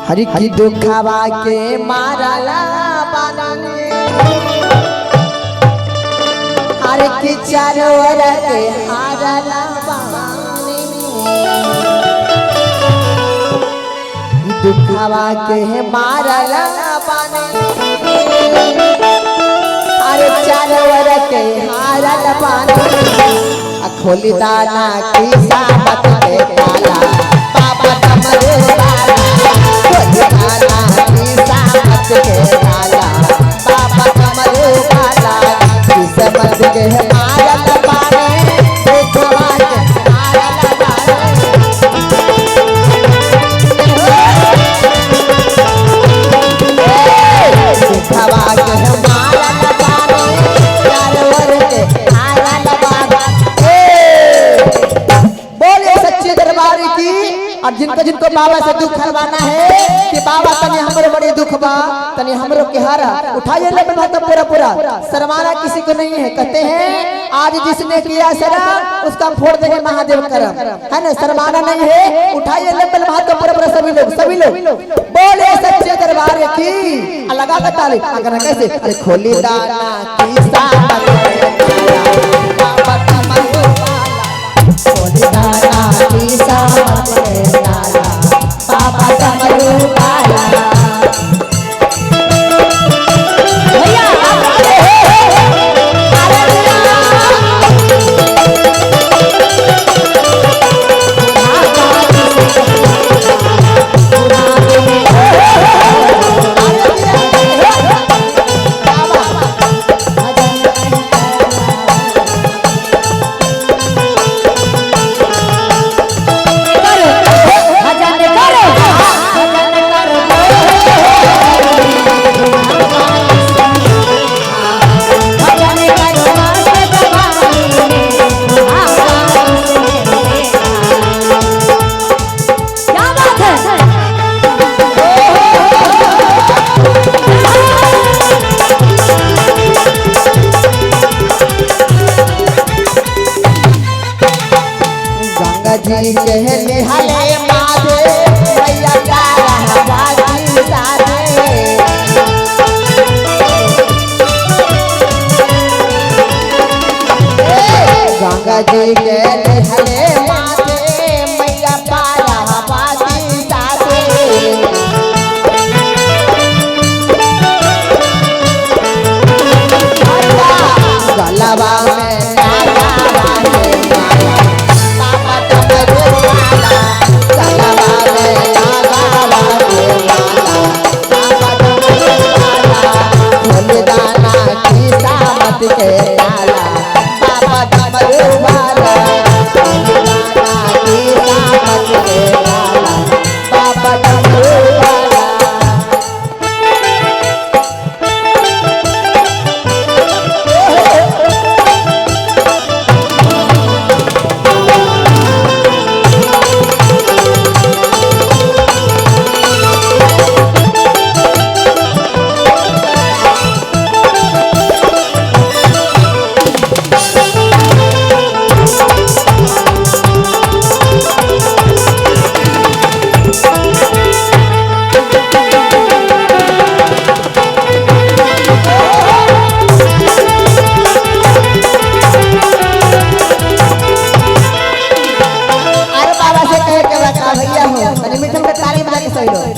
हरि की दुखवा के मारला बानी हर की चारों के हारला बानी दुखवा के मारला बानी हर चारों के हारला बानी खोली दाना की सामत के काला बाबा कमरे वाला खोली दाना की सामत के काला बाबा कमरे वाला किस्मत के मारल बाने देखवा के मारल बाने देखवा के मारल बाने चारों के मारल बाने दरबार की। और जिनको बाबा से दुख हरवाना है कि बाबा तने हमरो बड़े दुख बा तने हमरो के हारा उठाइए ले तो पूरा पूरा शर्माना किसी को नहीं है। कहते हैं आज जिसने किया शर्म उसका फोड़ देंगे महादेव करम है ना। शर्माना नहीं है उठाइए ले तो पूरा पूरा सभी लोग बोले सच्चे दरबार की। लगा के ताली अगर कैसे अरे खोली दाना की सामत बाबा कमरो खोली दाना की सामत काला बाबा कमरो काला भैया जी कहले हले माथे भैया तारा बाजी साथे गंगा जी कहले हले माथे भैया तारा बाजी साथे गलवा में के काला बाबा कमरो वाला की सामत के काला बाबा कमरो वाला भैया हो मीठन में ताली बजा के सही लो।